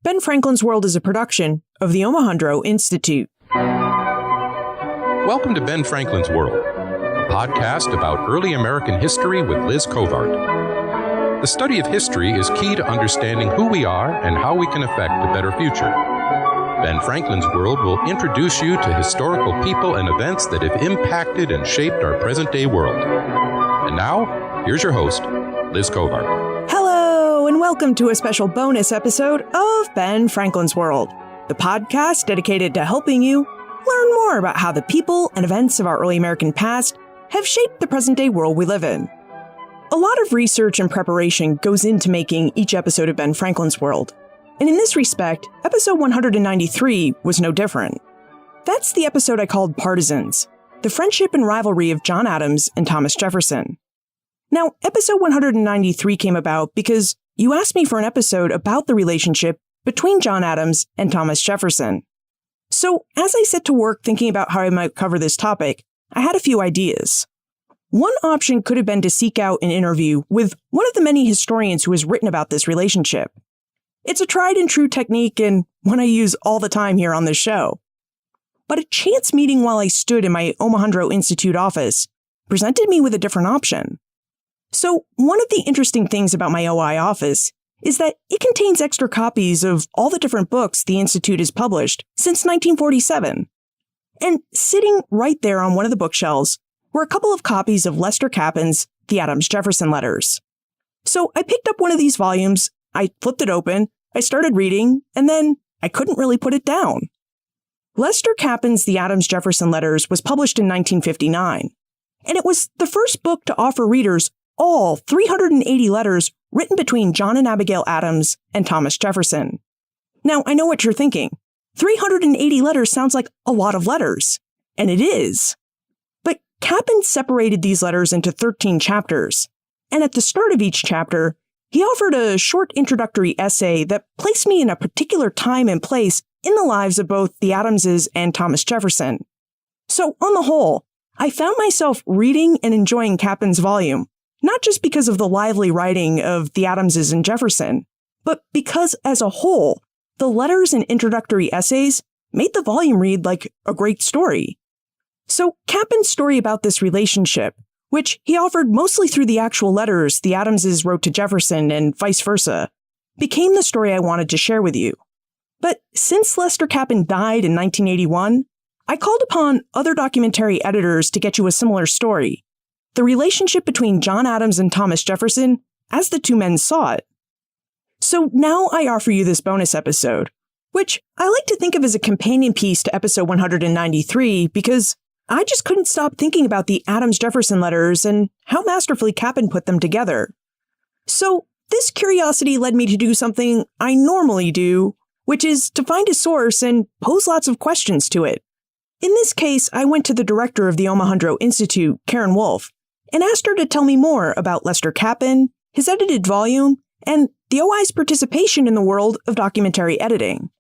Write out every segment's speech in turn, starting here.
Ben Franklin's World is a production of the Omohundro Institute. Welcome to Ben Franklin's World, a podcast about early American history with Liz Covart. The study of history is key to understanding who we are and how we can affect a better future. Ben Franklin's World will introduce you to historical people and events that have impacted and shaped our present-day world. And now, here's your host, Liz Covart. Hello, and welcome to a special bonus episode of Ben Franklin's World, the podcast dedicated to helping you learn more about how the people and events of our early American past have shaped the present-day world we live in. A lot of research and preparation goes into making each episode of Ben Franklin's World, and in this respect, episode 193 was no different. That's the episode I called Partisans, the friendship and rivalry of John Adams and Thomas Jefferson. Now, episode 193 came about because you asked me for an episode about the relationship between John Adams and Thomas Jefferson. So, as I set to work thinking about how I might cover this topic, I had a few ideas. One option could have been to seek out an interview with one of the many historians who has written about this relationship. It's a tried and true technique and one I use all the time here on this show. But a chance meeting while I stood in my Omohundro Institute office presented me with a different option. So, one of the interesting things about my OI office is that it contains extra copies of all the different books the Institute has published since 1947. And sitting right there on one of the bookshelves were a couple of copies of Lester Cappon's The Adams-Jefferson Letters. So I picked up one of these volumes, I flipped it open, I started reading, and then I couldn't really put it down. Lester Cappon's The Adams-Jefferson Letters was published in 1959, and it was the first book to offer readers all 380 letters written between John and Abigail Adams and Thomas Jefferson. Now, I know what you're thinking. 380 letters sounds like a lot of letters, and it is. But Cappon separated these letters into 13 chapters, and at the start of each chapter, he offered a short introductory essay that placed me in a particular time and place in the lives of both the Adamses and Thomas Jefferson. So, on the whole, I found myself reading and enjoying Cappon's volume, not just because of the lively writing of the Adamses and Jefferson, but because, as a whole, the letters and introductory essays made the volume read like a great story. So Cappon's story about this relationship, which he offered mostly through the actual letters the Adamses wrote to Jefferson and vice versa, became the story I wanted to share with you. But since Lester Cappon died in 1981, I called upon other documentary editors to get you a similar story, the relationship between John Adams and Thomas Jefferson as the two men saw it. So now I offer you this bonus episode, which I like to think of as a companion piece to episode 193 because I just couldn't stop thinking about the Adams-Jefferson letters and how masterfully Cappon put them together. So this curiosity led me to do something I normally do, which is to find a source and pose lots of questions to it. In this case, I went to the director of the Omohundro Institute, Karin Wulf, and asked her to tell me more about Lester Cappon, his edited volume, and the OI's participation in the world of documentary editing.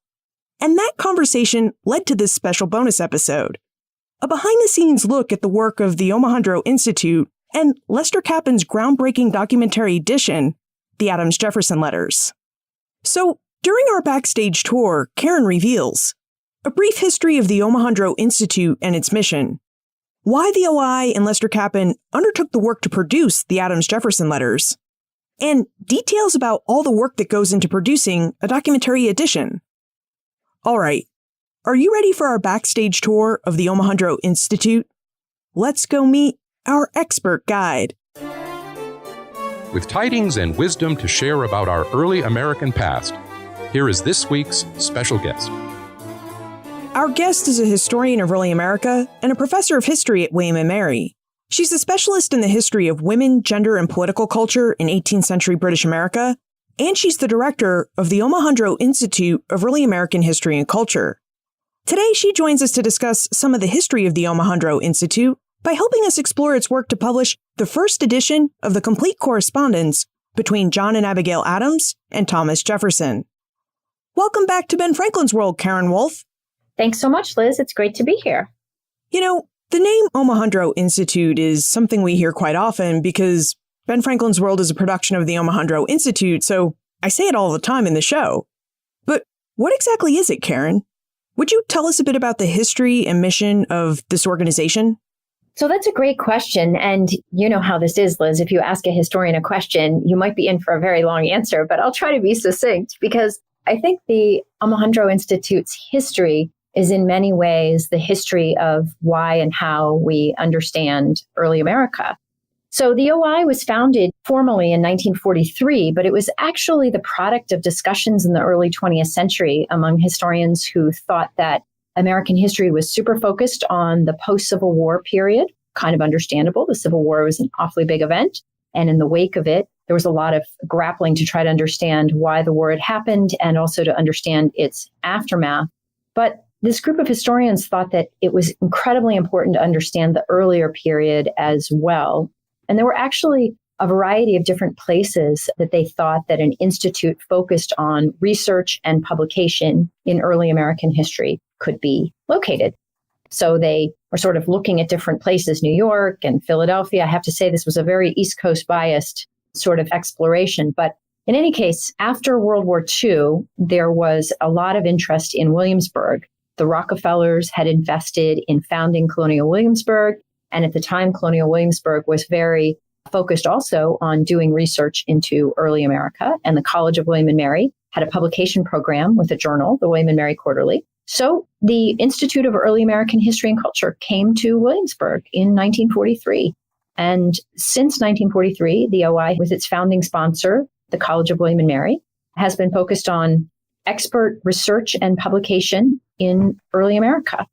And that conversation led to this special bonus episode, a behind-the-scenes look at the work of the Omohundro Institute and Lester Cappon's groundbreaking documentary edition, The Adams-Jefferson Letters. So, during our backstage tour, Karin reveals a brief history of the Omohundro Institute and its mission, why the OI and Lester Cappon undertook the work to produce the Adams-Jefferson Letters, and details about all the work that goes into producing a documentary edition. All right, are you ready for our backstage tour of the Omohundro Institute? Let's go meet our expert guide. With tidings and wisdom to share about our early American past, here is this week's special guest. Our guest is a historian of early America and a professor of history at William & Mary. She's a specialist in the history of women, gender, and political culture in 18th century British America, and she's the director of the Omohundro Institute of Early American History and Culture. Today, she joins us to discuss some of the history of the Omohundro Institute by helping us explore its work to publish the first edition of the Complete Correspondence between John and Abigail Adams and Thomas Jefferson. Welcome back to Ben Franklin's World, Karin Wulf. Thanks so much, Liz. It's great to be here. You know, the name Omohundro Institute is something we hear quite often because Ben Franklin's World is a production of the Omohundro Institute, so I say it all the time in the show. But What exactly is it, Karin? Would you tell us a bit about the history and mission of this organization? So that's a great question. And you know how this is, Liz. If you ask a historian a question, you might be in for a very long answer, but I'll try to be succinct because I think the Omohundro Institute's history is in many ways the history of why and how we understand early America. So the OI was founded formally in 1943, but it was actually the product of discussions in the early 20th century among historians who thought that American history was super focused on the post-Civil War period. Kind of understandable. The Civil War was an awfully big event. And in the wake of it, there was a lot of grappling to try to understand why the war had happened and also to understand its aftermath. But this group of historians thought that it was incredibly important to understand the earlier period as well. And there were actually a variety of different places that they thought that an institute focused on research and publication in early American history could be located. So they were sort of looking at different places, New York and Philadelphia. I have to say this was a very East Coast biased sort of exploration. But in any case, after World War II, there was a lot of interest in Williamsburg. The Rockefellers had invested in founding Colonial Williamsburg. And at the time, Colonial Williamsburg was very focused also on doing research into early America. And the College of William and Mary had a publication program with a journal, the William and Mary Quarterly. So the Institute of Early American History and Culture came to Williamsburg in 1943. And since 1943, the OI, with its founding sponsor, the College of William and Mary, has been focused on expert research and publication in early America.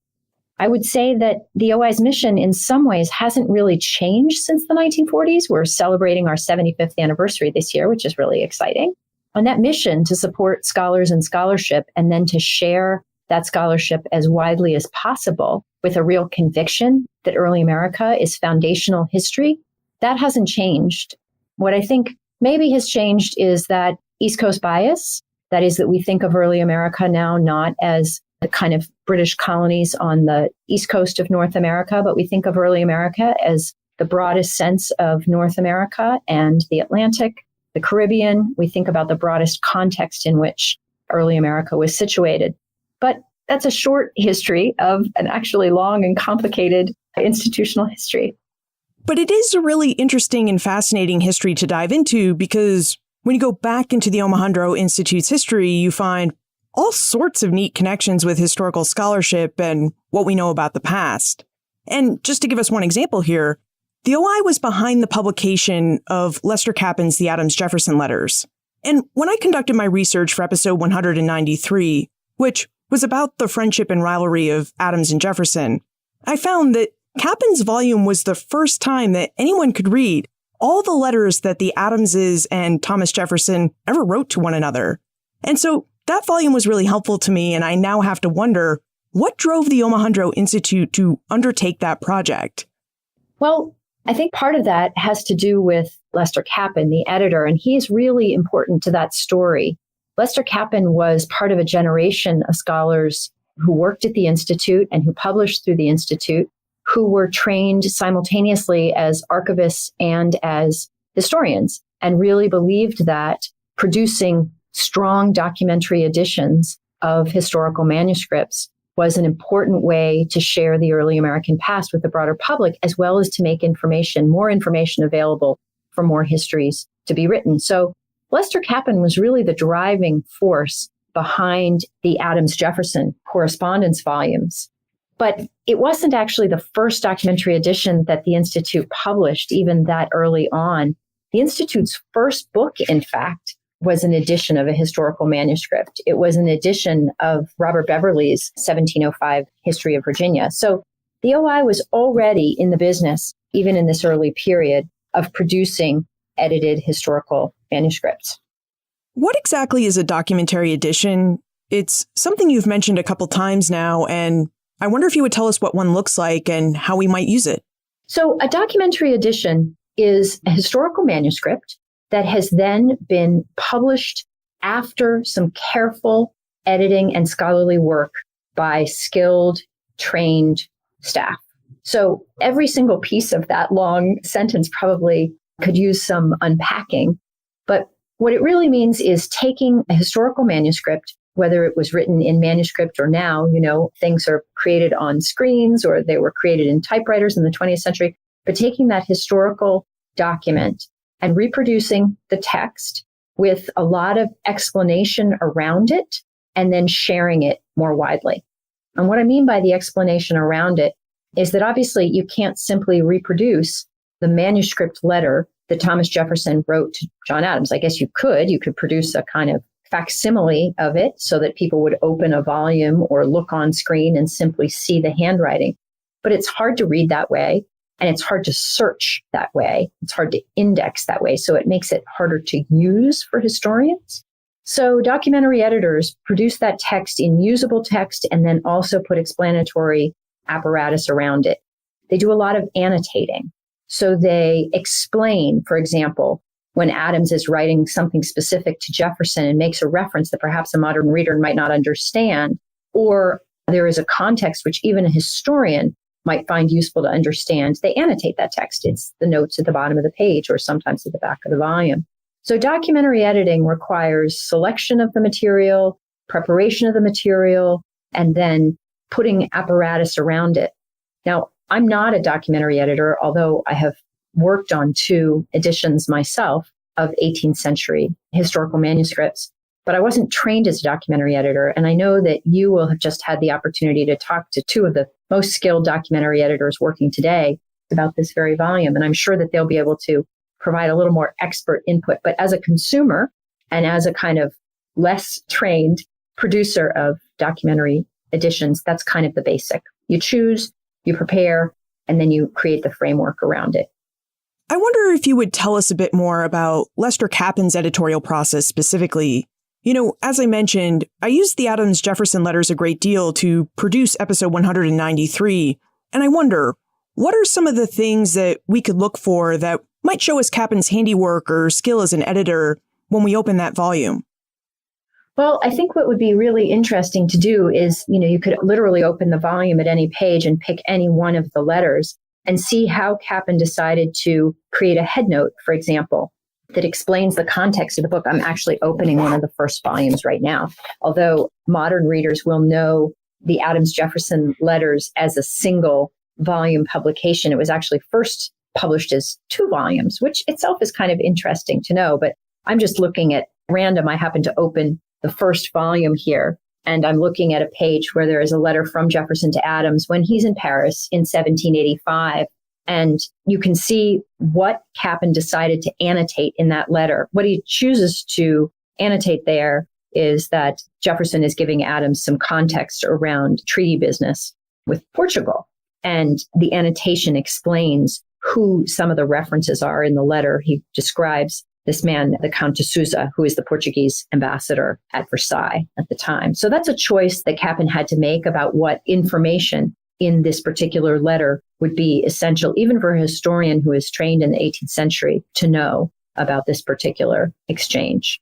I would say that the OI's mission in some ways hasn't really changed since the 1940s. We're celebrating our 75th anniversary this year, which is really exciting. On that mission to support scholars and scholarship and then to share that scholarship as widely as possible with a real conviction that early America is foundational history, that hasn't changed. What I think maybe has changed is that East Coast bias. That is that we think of early America now not as the kind of British colonies on the East Coast of North America, but we think of early America as the broadest sense of North America and the Atlantic, the Caribbean. We think about the broadest context in which early America was situated. But that's a short history of an actually long and complicated institutional history. But it is a really interesting and fascinating history to dive into because when you go back into the Omohundro Institute's history, you find all sorts of neat connections with historical scholarship and what we know about the past. And just to give us one example here, the OI was behind the publication of Lester Cappon's The Adams-Jefferson Letters. And when I conducted my research for episode 193, which was about the friendship and rivalry of Adams and Jefferson, I found that Cappon's volume was the first time that anyone could read all the letters that the Adamses and Thomas Jefferson ever wrote to one another. And so that volume was really helpful to me, and I now have to wonder, what drove the Omohundro Institute to undertake that project? Well, I think part of that has to do with Lester Cappon, the editor, and he's really important to that story. Lester Cappon was part of a generation of scholars who worked at the Institute and who published through the Institute, who were trained simultaneously as archivists and as historians, and really believed that producing strong documentary editions of historical manuscripts was an important way to share the early American past with the broader public, as well as to make more information available for more histories to be written. So Lester Cappon was really the driving force behind the Adams-Jefferson correspondence volumes. But it wasn't actually the first documentary edition that the Institute published, even that early on. The Institute's first book, in fact, was an edition of a historical manuscript. It was an edition of Robert Beverley's 1705 History of Virginia. So the OI was already in the business, even in this early period, of producing edited historical manuscripts. What exactly is a documentary edition? It's something you've mentioned a couple times now, and I wonder if you would tell us what one looks like and how we might use it. So a documentary edition is a historical manuscript that has then been published after some careful editing and scholarly work by skilled, trained staff. So every single piece of that long sentence probably could use some unpacking. But what it really means is taking a historical manuscript whether it was written in manuscript or now, things are created on screens or they were created in typewriters in the 20th century. But taking that historical document and reproducing the text with a lot of explanation around it and then sharing it more widely. And what I mean by the explanation around it is that obviously you can't simply reproduce the manuscript letter that Thomas Jefferson wrote to John Adams. I guess you could produce a kind of facsimile of it so that people would open a volume or look on screen and simply see the handwriting. But it's hard to read that way. And it's hard to search that way. It's hard to index that way. So it makes it harder to use for historians. So documentary editors produce that text in usable text and then also put explanatory apparatus around it. They do a lot of annotating. So they explain, for example, when Adams is writing something specific to Jefferson and makes a reference that perhaps a modern reader might not understand, or there is a context which even a historian might find useful to understand, they annotate that text. It's the notes at the bottom of the page or sometimes at the back of the volume. So documentary editing requires selection of the material, preparation of the material, and then putting apparatus around it. Now, I'm not a documentary editor, although I have worked on 2 editions myself of 18th century historical manuscripts, but I wasn't trained as a documentary editor. And I know that you will have just had the opportunity to talk to 2 of the most skilled documentary editors working today about this very volume. And I'm sure that they'll be able to provide a little more expert input. But as a consumer and as a kind of less trained producer of documentary editions, that's kind of the basic. You choose, you prepare, and then you create the framework around it. I wonder if you would tell us a bit more about Lester Cappon's editorial process specifically. As I mentioned, I used the Adams-Jefferson Letters a great deal to produce episode 193, and I wonder, what are some of the things that we could look for that might show us Cappon's handiwork or skill as an editor when we open that volume? Well, I think what would be really interesting to do is, you could literally open the volume at any page and pick any one of the letters and see how Cappon decided to create a headnote, for example, that explains the context of the book. I'm actually opening one of the first volumes right now, although modern readers will know the Adams-Jefferson Letters as a single volume publication. It was actually first published as 2 volumes, which itself is kind of interesting to know. But I'm just looking at random. I happen to open the first volume here, and I'm looking at a page where there is a letter from Jefferson to Adams when he's in Paris in 1785. And you can see what Cappon decided to annotate in that letter. What he chooses to annotate there is that Jefferson is giving Adams some context around treaty business with Portugal. And the annotation explains who some of the references are in the letter. He describes this man, the Count de Souza, who is the Portuguese ambassador at Versailles at the time. So that's a choice that Cappon had to make about what information in this particular letter would be essential, even for a historian who is trained in the 18th century, to know about this particular exchange.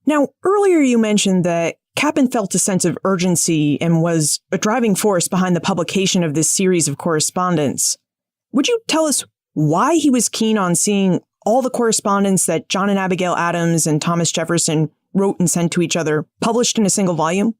Now, earlier you mentioned that Cappon felt a sense of urgency and was a driving force behind the publication of this series of correspondence. Would you tell us why he was keen on seeing all the correspondence that John and Abigail Adams and Thomas Jefferson wrote and sent to each other published in a single volume?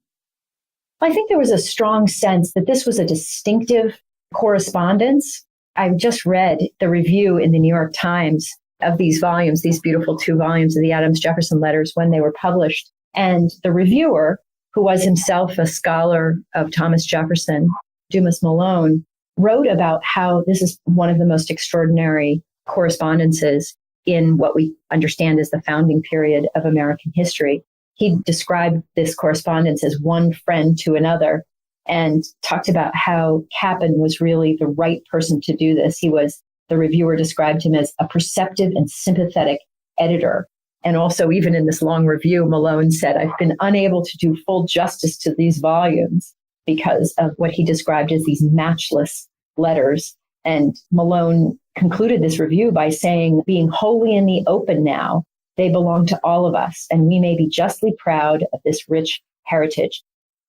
I think there was a strong sense that this was a distinctive correspondence. I just read the review in the New York Times of these volumes, these beautiful 2 volumes of the Adams-Jefferson Letters when they were published. And the reviewer, who was himself a scholar of Thomas Jefferson, Dumas Malone, wrote about how this is one of the most extraordinary correspondences in what we understand as the founding period of American history. He described this correspondence as one friend to another and talked about how Cappon was really the right person to do this. The reviewer described him as a perceptive and sympathetic editor. And also, even in this long review, Malone said, I've been unable to do full justice to these volumes because of what he described as these matchless letters. And Malone concluded this review by saying, being wholly in the open now, they belong to all of us, and we may be justly proud of this rich heritage.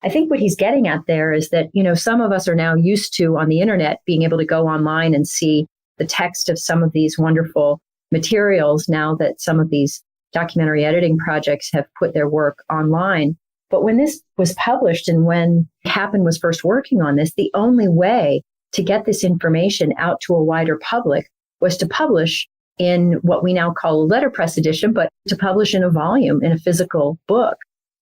I think what he's getting at there is that, some of us are now used to, on the internet, being able to go online and see the text of some of these wonderful materials now that some of these documentary editing projects have put their work online. But when this was published and when Cappon was first working on this, the only way to get this information out to a wider public was to publish in what we now call a letterpress edition, but to publish in a volume, in a physical book.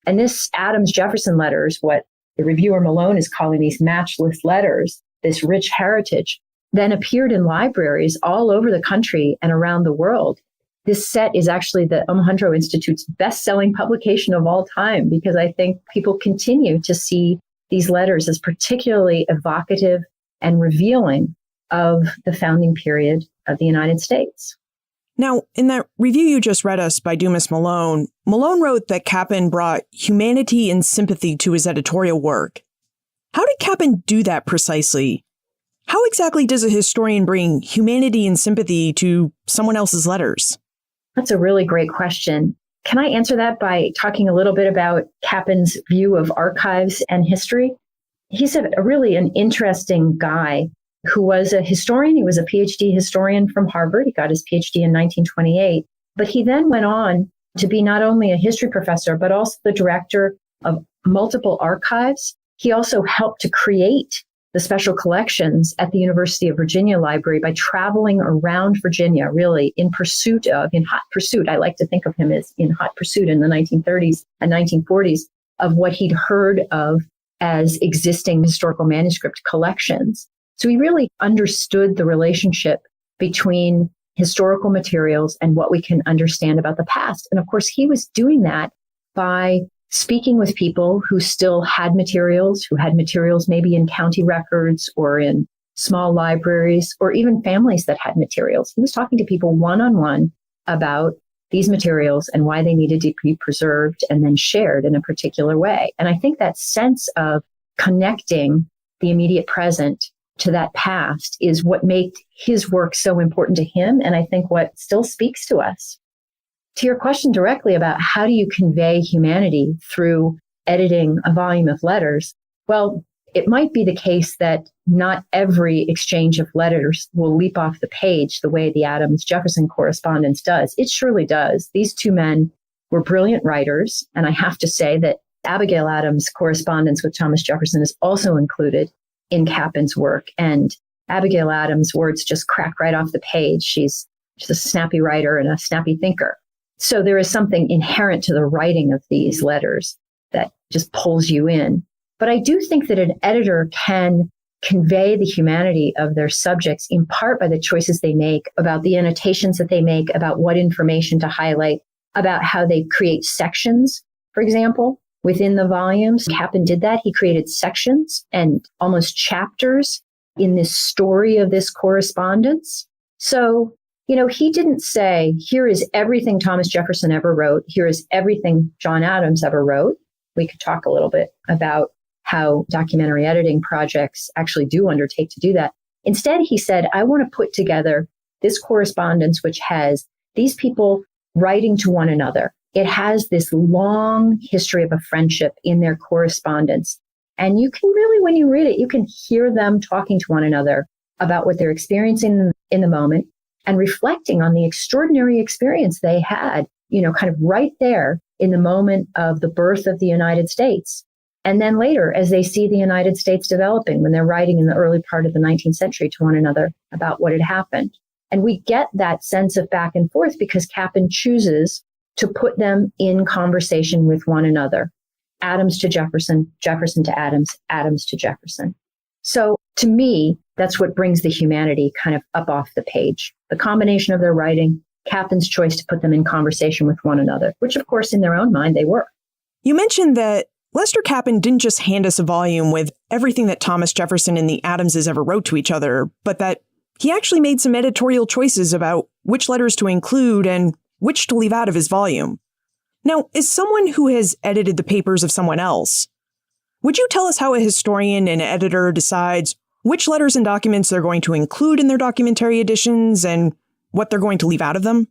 And this Adams-Jefferson Letters, what the reviewer Malone is calling these matchless letters, this rich heritage, then appeared in libraries all over the country and around the world. This set is actually the Omohundro Institute's best-selling publication of all time, because I think people continue to see these letters as particularly evocative and revealing of the founding period of the United States. Now, in that review you just read us by Dumas Malone, Malone wrote that Cappon brought humanity and sympathy to his editorial work. How did Cappon do that precisely? How exactly does a historian bring humanity and sympathy to someone else's letters? That's a really great question. Can I answer that by talking a little bit about Cappon's view of archives and history? He's really an interesting guy who was a historian. He was a PhD historian from Harvard. He got his PhD in 1928. But he then went on to be not only a history professor, but also the director of multiple archives. He also helped to create the special collections at the University of Virginia Library by traveling around Virginia, really in hot pursuit. I like to think of him as in hot pursuit in the 1930s and 1940s of what he'd heard of as existing historical manuscript collections. So he really understood the relationship between historical materials and what we can understand about the past. And of course, he was doing that by speaking with people who still had materials, who had materials maybe in county records or in small libraries, or even families that had materials. He was talking to people one-on-one about these materials and why they needed to be preserved and then shared in a particular way. And I think that sense of connecting the immediate present to that past is what made his work so important to him, and I think what still speaks to us. To your question directly about how do you convey humanity through editing a volume of letters, well, it might be the case that not every exchange of letters will leap off the page the way the Adams-Jefferson correspondence does. It surely does. These two men were brilliant writers, and I have to say that Abigail Adams' correspondence with Thomas Jefferson is also included in Cappon's work, and Abigail Adams' words just crack right off the page. She's a snappy writer and a snappy thinker. So there is something inherent to the writing of these letters that just pulls you in. But I do think that an editor can convey the humanity of their subjects in part by the choices they make, about the annotations that they make, about what information to highlight, about how they create sections, for example, within the volumes. Cappon did that. He created sections and almost chapters in this story of this correspondence. So, he didn't say, here is everything Thomas Jefferson ever wrote. Here is everything John Adams ever wrote. We could talk a little bit about how documentary editing projects actually do undertake to do that. Instead, he said, I want to put together this correspondence, which has these people writing to one another. It has this long history of a friendship in their correspondence. And you can really, when you read it, you can hear them talking to one another about what they're experiencing in the moment and reflecting on the extraordinary experience they had, kind of right there in the moment of the birth of the United States. And then later, as they see the United States developing, when they're writing in the early part of the 19th century to one another about what had happened. And we get that sense of back and forth because Cappon chooses to put them in conversation with one another. Adams to Jefferson, Jefferson to Adams, Adams to Jefferson. So to me, that's what brings the humanity kind of up off the page. The combination of their writing, Cappon's choice to put them in conversation with one another, which of course in their own mind they were. You mentioned that Lester Cappon didn't just hand us a volume with everything that Thomas Jefferson and the Adamses ever wrote to each other, but that he actually made some editorial choices about which letters to include and which to leave out of his volume. Now, as someone who has edited the papers of someone else, would you tell us how a historian and editor decides which letters and documents they're going to include in their documentary editions and what they're going to leave out of them?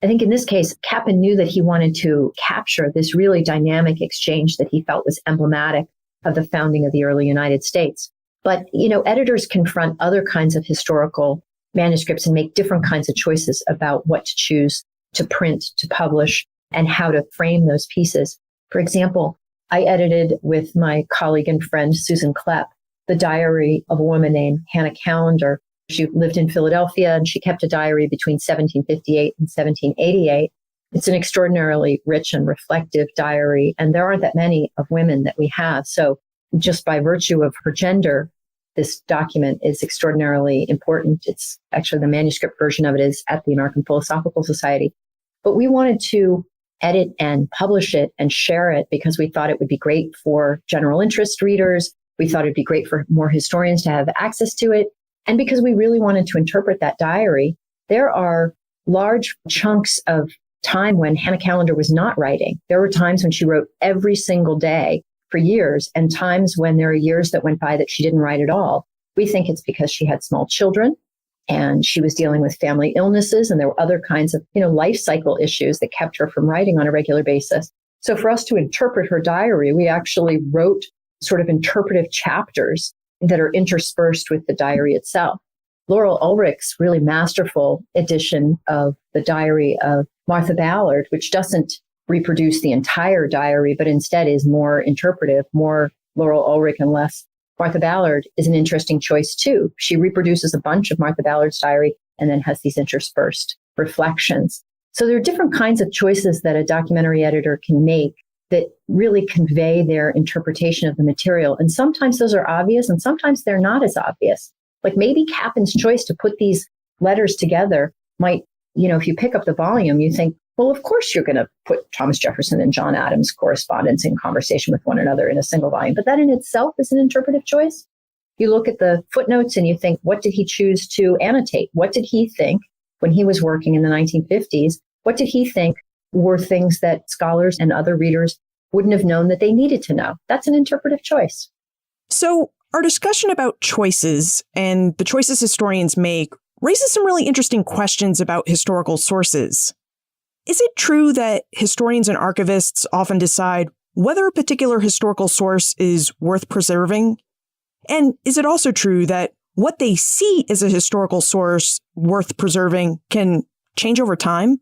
I think in this case, Cappon knew that he wanted to capture this really dynamic exchange that he felt was emblematic of the founding of the early United States. But, editors confront other kinds of historical manuscripts and make different kinds of choices about what to choose to print, to publish, and how to frame those pieces. For example, I edited with my colleague and friend, Susan Klepp, the diary of a woman named Hannah Callander. She lived in Philadelphia and she kept a diary between 1758 and 1788. It's an extraordinarily rich and reflective diary, and there aren't that many of women that we have. So just by virtue of her gender, this document is extraordinarily important. It's actually the manuscript version of it is at the American Philosophical Society. But we wanted to edit and publish it and share it because we thought it would be great for general interest readers. We thought it'd be great for more historians to have access to it. And because we really wanted to interpret that diary, there are large chunks of time when Hannah Callander was not writing. There were times when she wrote every single day for years, and times when there are years that went by that she didn't write at all. We think it's because she had small children and she was dealing with family illnesses, and there were other kinds of, life cycle issues that kept her from writing on a regular basis. So for us to interpret her diary, we actually wrote sort of interpretive chapters that are interspersed with the diary itself. Laurel Ulrich's really masterful edition of the diary of Martha Ballard, which doesn't reproduce the entire diary, but instead is more interpretive, more Laurel Ulrich and less Martha Ballard, is an interesting choice too. She reproduces a bunch of Martha Ballard's diary and then has these interspersed reflections. So there are different kinds of choices that a documentary editor can make that really convey their interpretation of the material. And sometimes those are obvious and sometimes they're not as obvious. Like maybe Cappon's choice to put these letters together might, if you pick up the volume, you think, well, of course you're going to put Thomas Jefferson and John Adams' correspondence in conversation with one another in a single volume. But that in itself is an interpretive choice. You look at the footnotes and you think, what did he choose to annotate? What did he think when he was working in the 1950s? What did he think were things that scholars and other readers wouldn't have known that they needed to know? That's an interpretive choice. So our discussion about choices and the choices historians make raises some really interesting questions about historical sources. Is it true that historians and archivists often decide whether a particular historical source is worth preserving? And is it also true that what they see as a historical source worth preserving can change over time?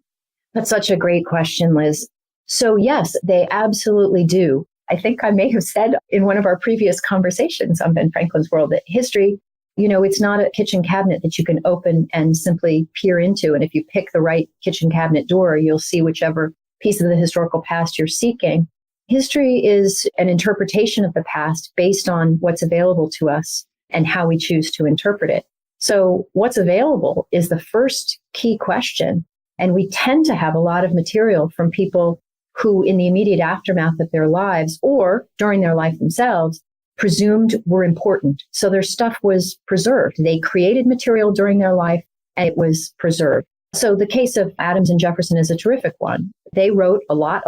That's such a great question, Liz. So yes, they absolutely do. I think I may have said in one of our previous conversations on Ben Franklin's World that history, it's not a kitchen cabinet that you can open and simply peer into. And if you pick the right kitchen cabinet door, you'll see whichever piece of the historical past you're seeking. History is an interpretation of the past based on what's available to us and how we choose to interpret it. So what's available is the first key question. And we tend to have a lot of material from people who in the immediate aftermath of their lives or during their life themselves presumed were important. So their stuff was preserved. They created material during their life and it was preserved. So the case of Adams and Jefferson is a terrific one. They wrote a lot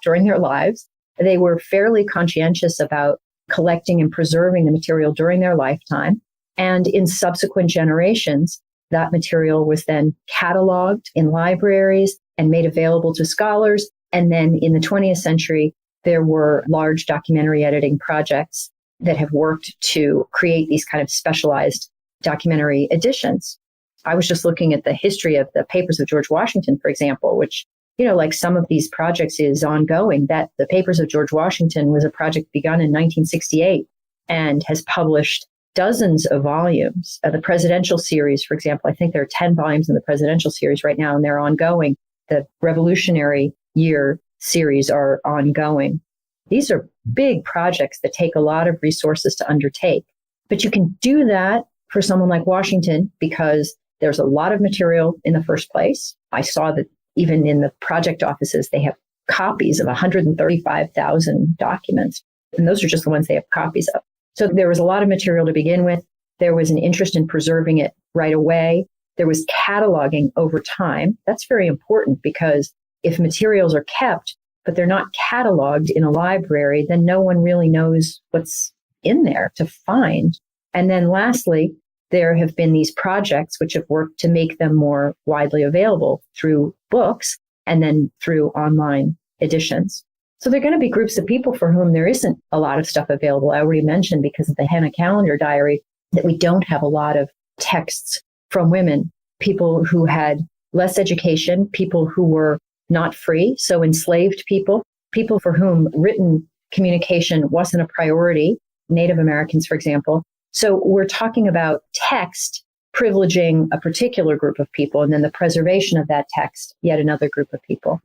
during their lives. They were fairly conscientious about collecting and preserving the material during their lifetime. And in subsequent generations, that material was then cataloged in libraries and made available to scholars. And then in the 20th century, there were large documentary editing projects that have worked to create these kind of specialized documentary editions. I was just looking at the history of the papers of George Washington, for example, which, like some of these projects is ongoing. That the papers of George Washington was a project begun in 1968 and has published dozens of volumes. The presidential series, for example, I think there are 10 volumes in the presidential series right now, and they're ongoing. The Revolutionary Year series are ongoing. These are big projects that take a lot of resources to undertake. But you can do that for someone like Washington because there's a lot of material in the first place. I saw that even in the project offices, they have copies of 135,000 documents. And those are just the ones they have copies of. So there was a lot of material to begin with. There was an interest in preserving it right away. There was cataloging over time. That's very important because if materials are kept, but they're not cataloged in a library, then no one really knows what's in there to find. And then lastly, there have been these projects which have worked to make them more widely available through books and then through online editions. So there are going to be groups of people for whom there isn't a lot of stuff available. I already mentioned because of the Hannah Callander diary that we don't have a lot of texts from women, people who had less education, people who were not free, so enslaved people, people for whom written communication wasn't a priority, Native Americans, for example. So we're talking about text privileging a particular group of people, and then the preservation of that text, yet another group of people.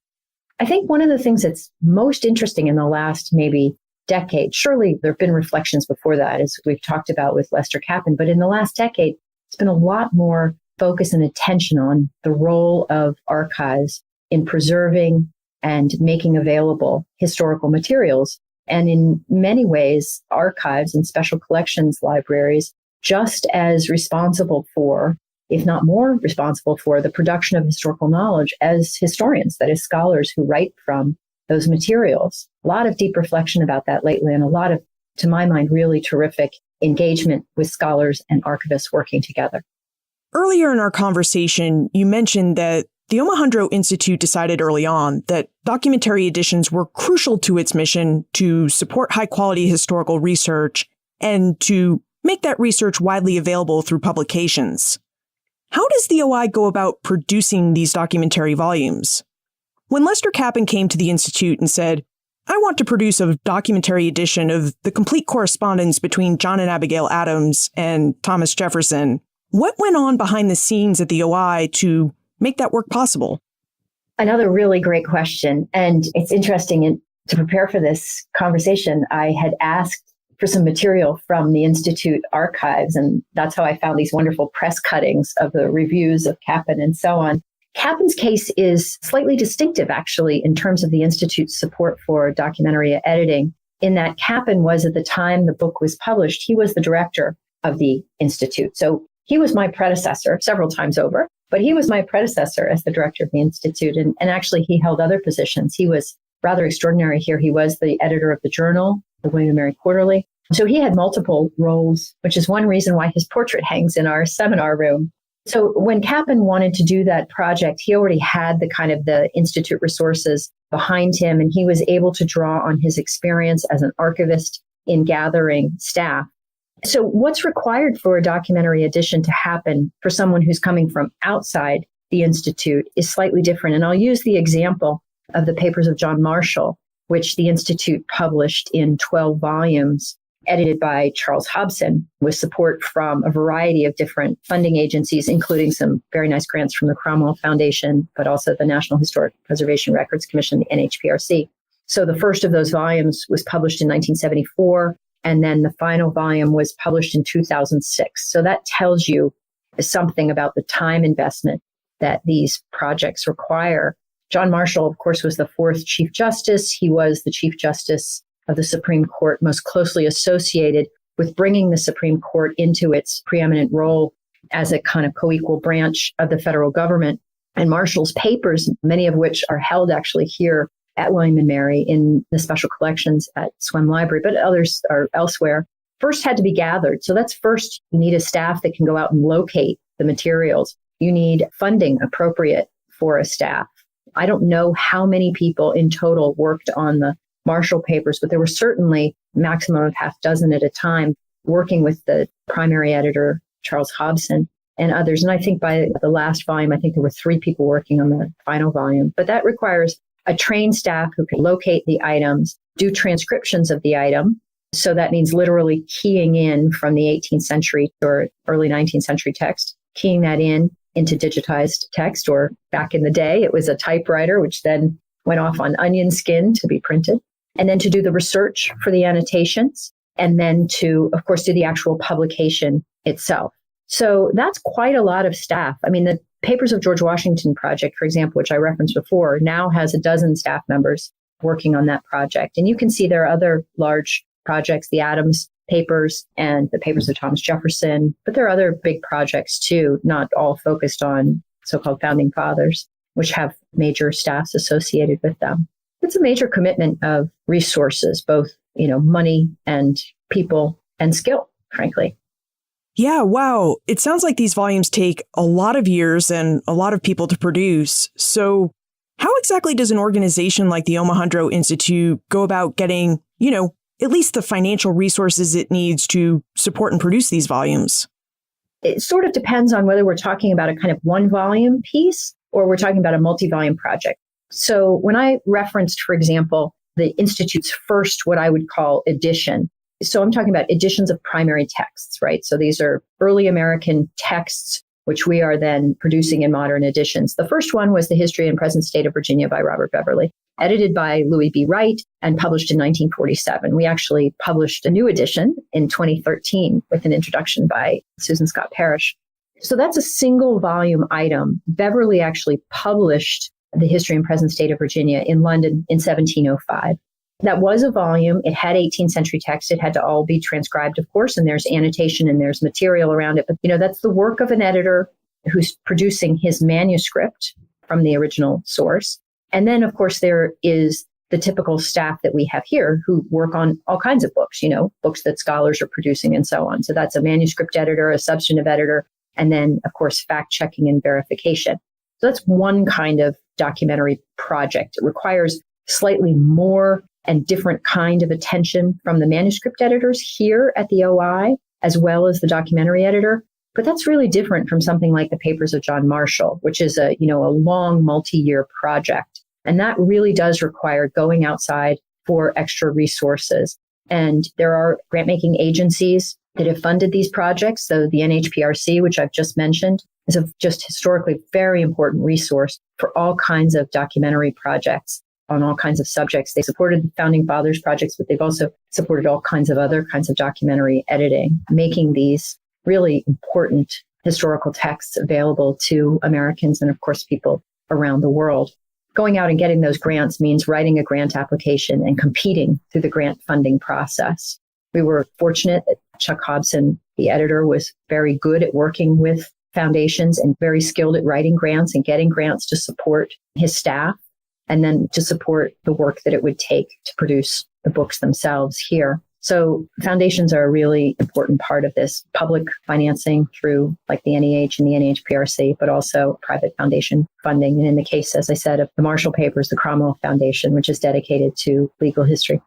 I think one of the things that's most interesting in the last maybe decade, surely there have been reflections before that, as we've talked about with Lester Cappon, but in the last decade, it's been a lot more focus and attention on the role of archives in preserving and making available historical materials. And in many ways, archives and special collections libraries just as responsible for, if not more responsible for, the production of historical knowledge as historians, that is, scholars who write from those materials. A lot of deep reflection about that lately, and a lot of, to my mind, really terrific engagement with scholars and archivists working together. Earlier in our conversation, you mentioned that the Omohundro Institute decided early on that documentary editions were crucial to its mission to support high-quality historical research and to make that research widely available through publications. How does the OI go about producing these documentary volumes? When Lester Cappon came to the Institute and said, "I want to produce a documentary edition of the complete correspondence between John and Abigail Adams and Thomas Jefferson," what went on behind the scenes at the OI to make that work possible? Another really great question. And it's interesting, to prepare for this conversation, I had asked for some material from the Institute archives, and that's how I found these wonderful press cuttings of the reviews of Cappon and so on. Cappon's case is slightly distinctive, actually, in terms of the Institute's support for documentary editing, in that Cappon was, at the time the book was published, he was the director of the Institute. So he was my predecessor several times over, but he was my predecessor as the director of the Institute. And actually, he held other positions. He was rather extraordinary here. He was the editor of the Journal, the William & Mary Quarterly. So he had multiple roles, which is one reason why his portrait hangs in our seminar room. So when Cappon wanted to do that project, he already had the kind of the Institute resources behind him, and he was able to draw on his experience as an archivist in gathering staff. So what's required for a documentary edition to happen for someone who's coming from outside the Institute is slightly different. And I'll use the example of the papers of John Marshall, which the Institute published in 12 volumes, edited by Charles Hobson, with support from a variety of different funding agencies, including some very nice grants from the Cromwell Foundation, but also the National Historic Preservation Records Commission, the NHCRP. So the first of those volumes was published in 1974, and then the final volume was published in 2006. So that tells you something about the time investment that these projects require. John Marshall, of course, was the fourth Chief Justice. He was the Chief Justice of the Supreme Court, most closely associated with bringing the Supreme Court into its preeminent role as a kind of co-equal branch of the federal government. And Marshall's papers, many of which are held actually here at William & Mary in the special collections at Swem Library, but others are elsewhere, first had to be gathered. So that's first, you need a staff that can go out and locate the materials. You need funding appropriate for a staff. I don't know how many people in total worked on the Marshall papers, but there were certainly maximum of half dozen at a time working with the primary editor, Charles Hobson, and others. And I think by the last volume, I think there were 3 people working on the final volume. But that requires a trained staff who can locate the items, do transcriptions of the item. So that means literally keying in from the 18th century or early 19th century text, keying that in into digitized text, or back in the day, it was a typewriter, which then went off on onion skin to be printed. And then to do the research for the annotations, and then to, of course, do the actual publication itself. So that's quite a lot of staff. I mean, the Papers of George Washington project, for example, which I referenced before, now has a dozen staff members working on that project. And you can see there are other large projects, the Adams papers and the papers of Thomas Jefferson, but there are other big projects too, not all focused on so-called founding fathers, which have major staffs associated with them. It's a major commitment of resources, both, money and people and skill, frankly. Yeah, wow. It sounds like these volumes take a lot of years and a lot of people to produce. So how exactly does an organization like the Omohundro Institute go about getting, at least the financial resources it needs to support and produce these volumes? It sort of depends on whether we're talking about a kind of one volume piece or we're talking about a multi-volume project. So when I referenced, for example, the Institute's first, what I would call edition. So I'm talking about editions of primary texts, right? So these are early American texts, which we are then producing in modern editions. The first one was The History and Present State of Virginia by Robert Beverley, edited by Louis B. Wright and published in 1947. We actually published a new edition in 2013 with an introduction by Susan Scott Parrish. So that's a single volume item. Beverley actually published The History and Present State of Virginia in London in 1705. That was a volume. It had 18th century text. It had to all be transcribed, of course, and there's annotation and there's material around it. But, that's the work of an editor who's producing his manuscript from the original source. And then, of course, there is the typical staff that we have here who work on all kinds of books, books that scholars are producing and so on. So that's a manuscript editor, a substantive editor, and then, of course, fact-checking and verification. So that's one kind of documentary project. It requires slightly more and different kind of attention from the manuscript editors here at the OI, as well as the documentary editor. But that's really different from something like the Papers of John Marshall, which is a long multi-year project. And that really does require going outside for extra resources. And there are grant-making agencies that have funded these projects. So the NHCRP, which I've just mentioned, is a just historically very important resource for all kinds of documentary projects on all kinds of subjects. They supported the Founding Fathers projects, but they've also supported all kinds of other kinds of documentary editing, making these really important historical texts available to Americans and, of course, people around the world. Going out and getting those grants means writing a grant application and competing through the grant funding process. We were fortunate that Chuck Hobson, the editor, was very good at working with foundations and very skilled at writing grants and getting grants to support his staff and then to support the work that it would take to produce the books themselves here. So foundations are a really important part of this, public financing through like the NEH and the NHCRP, but also private foundation funding. And in the case, as I said, of the Marshall Papers, the Cromwell Foundation, which is dedicated to legal history.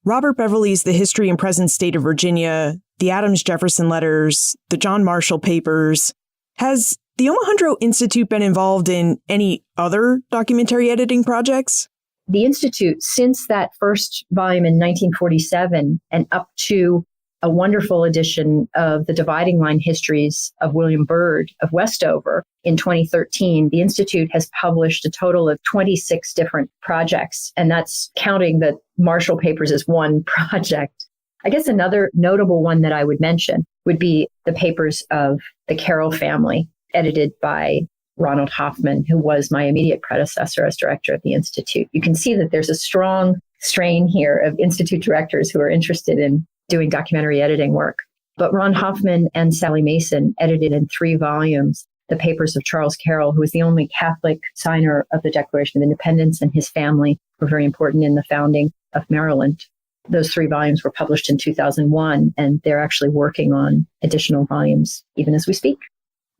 Robert Beverley's The History and Present State of Virginia, the Adams-Jefferson Letters, the John Marshall Papers. Has the Omohundro Institute been involved in any other documentary editing projects? The Institute, since that first volume in 1947 and up to a wonderful edition of the Dividing Line Histories of William Byrd of Westover in 2013, the Institute has published a total of 26 different projects, and that's counting the Marshall Papers as one project. I guess another notable one that I would mention would be the papers of the Carroll family, edited by Ronald Hoffman, who was my immediate predecessor as director of the Institute. You can see that there's a strong strain here of Institute directors who are interested in doing documentary editing work. But Ron Hoffman and Sally Mason edited in 3 volumes the papers of Charles Carroll, who was the only Catholic signer of the Declaration of Independence, and his family were very important in the founding of Maryland. Those 3 volumes were published in 2001, and they're actually working on additional volumes even as we speak.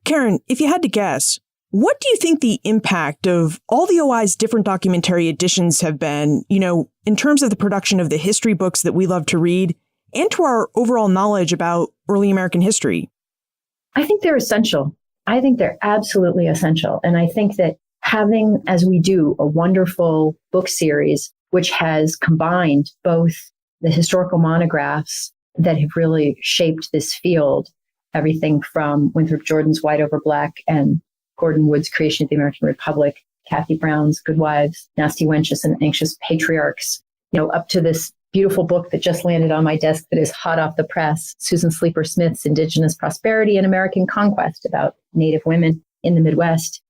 Karin, if you had to guess, what do you think the impact of all the OI's different documentary editions have been, in terms of the production of the history books that we love to read and to our overall knowledge about early American history? I think they're essential. I think they're absolutely essential. And I think that having, as we do, a wonderful book series, which has combined both the historical monographs that have really shaped this field, everything from Winthrop Jordan's White Over Black and Gordon Wood's Creation of the American Republic, Kathy Brown's Good Wives, Nasty Wenches, and Anxious Patriarchs, up to this beautiful book that just landed on my desk that is hot off the press, Susan Sleeper Smith's Indigenous Prosperity and American Conquest, about Native women in the Midwest.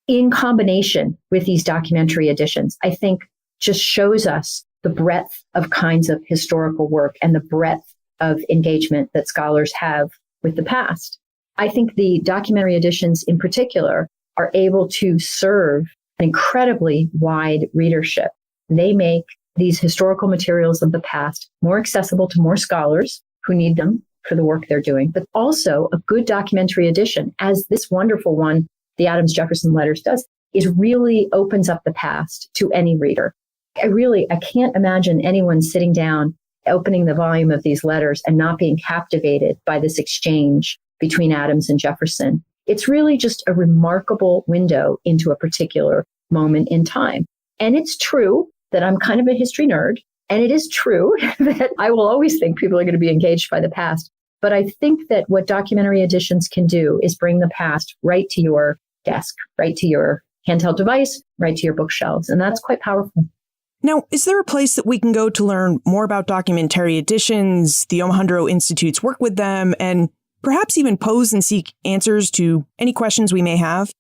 In combination with these documentary editions, I think just shows us the breadth of kinds of historical work and the breadth of engagement that scholars have with the past. I think the documentary editions in particular are able to serve an incredibly wide readership. They make these historical materials of the past more accessible to more scholars who need them for the work they're doing, but also a good documentary edition, as this wonderful one, the Adams-Jefferson Letters does, it really opens up the past to any reader. I can't imagine anyone sitting down, opening the volume of these letters and not being captivated by this exchange between Adams and Jefferson. It's really just a remarkable window into a particular moment in time. And it's true that I'm kind of a history nerd. And it is true that I will always think people are going to be engaged by the past. But I think that what documentary editions can do is bring the past right to your desk, right to your handheld device, right to your bookshelves. And that's quite powerful. Now, is there a place that we can go to learn more about documentary editions, the Omohundro Institute's work with them, and perhaps even pose and seek answers to any questions we may have?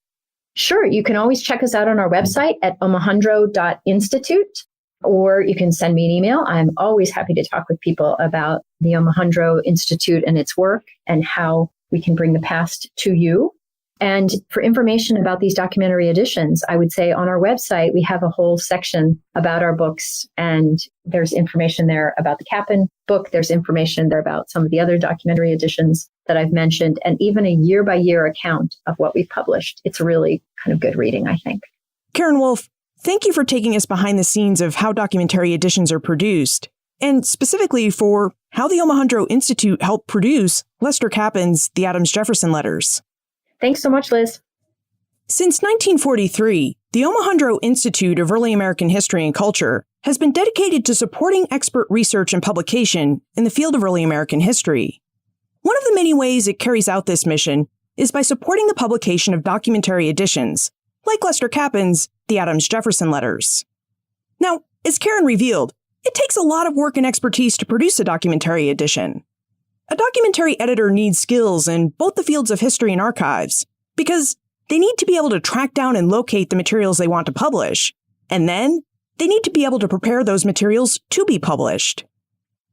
Sure. You can always check us out on our website at omohundro.institute, or you can send me an email. I'm always happy to talk with people about the Omohundro Institute and its work and how we can bring the past to you. And for information about these documentary editions, I would say on our website, we have a whole section about our books. And there's information there about the Cappon book. There's information there about some of the other documentary editions that I've mentioned, and even a year-by-year account of what we've published. It's really kind of good reading, I think. Karin Wulf, thank you for taking us behind the scenes of how documentary editions are produced, and specifically for how the Omohundro Institute helped produce Lester Cappon's The Adams-Jefferson Letters. Thanks so much, Liz. Since 1943, the Omohundro Institute of Early American History and Culture has been dedicated to supporting expert research and publication in the field of early American history. One of the many ways it carries out this mission is by supporting the publication of documentary editions, like Lester Cappon's The Adams-Jefferson Letters. Now, as Karin revealed, it takes a lot of work and expertise to produce a documentary edition. A documentary editor needs skills in both the fields of history and archives, because they need to be able to track down and locate the materials they want to publish, and then they need to be able to prepare those materials to be published.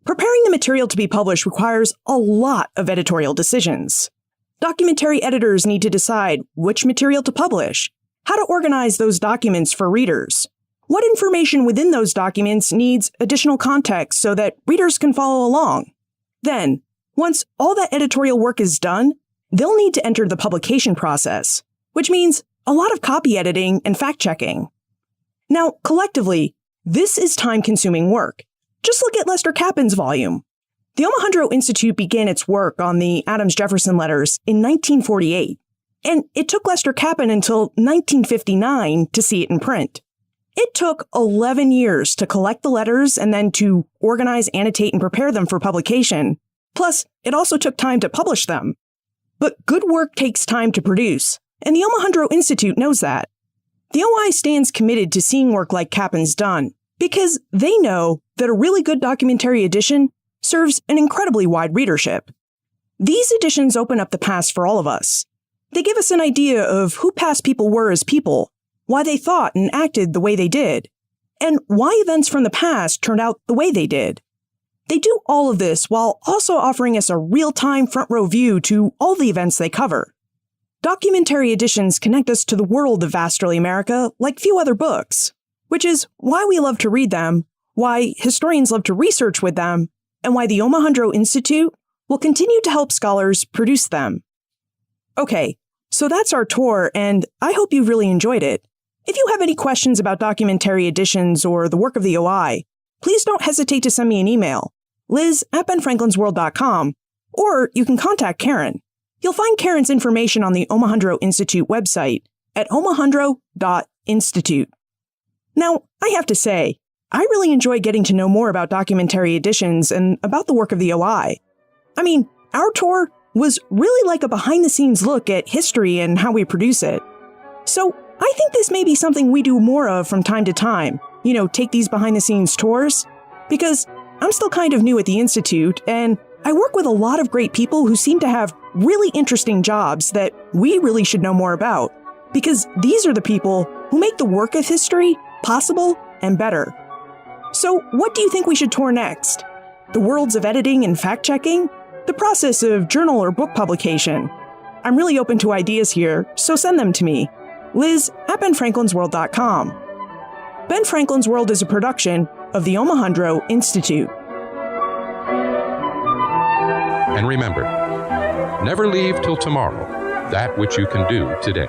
Preparing the material to be published requires a lot of editorial decisions. Documentary editors need to decide which material to publish, how to organize those documents for readers, what information within those documents needs additional context so that readers can follow along. Then, once all that editorial work is done, they'll need to enter the publication process, which means a lot of copy editing and fact-checking. Now, collectively, this is time-consuming work. Just look at Lester Cappon's volume. The Omohundro Institute began its work on the Adams-Jefferson Letters in 1948, and it took Lester Cappon until 1959 to see it in print. It took 11 years to collect the letters and then to organize, annotate, and prepare them for publication. Plus, it also took time to publish them. But good work takes time to produce, and the Omohundro Institute knows that. The OI stands committed to seeing work like Cappon's done, because they know that a really good documentary edition serves an incredibly wide readership. These editions open up the past for all of us. They give us an idea of who past people were as people, why they thought and acted the way they did, and why events from the past turned out the way they did. They do all of this while also offering us a real-time front-row view to all the events they cover. Documentary editions connect us to the world of vast early America like few other books, which is why we love to read them, why historians love to research with them, and why the Omohundro Institute will continue to help scholars produce them. Okay, so that's our tour, and I hope you really enjoyed it. If you have any questions about documentary editions or the work of the OI, please don't hesitate to send me an email, liz@benfranklinsworld.com, or you can contact Karin. You'll find Karin's information on the Omohundro Institute website at omohundro.institute. Now, I have to say, I really enjoy getting to know more about documentary editions and about the work of the OI. I mean, our tour was really like a behind-the-scenes look at history and how we produce it. So I think this may be something we do more of from time to time, take these behind-the-scenes tours, because I'm still kind of new at the Institute, and I work with a lot of great people who seem to have really interesting jobs that we really should know more about, because these are the people who make the work of history possible and better. So what do you think we should tour next? The worlds of editing and fact-checking? The process of journal or book publication? I'm really open to ideas here, so send them to me. liz@benfranklinsworld.com. Ben Franklin's World is a production of the Omohundro Institute. And remember, never leave till tomorrow that which you can do today.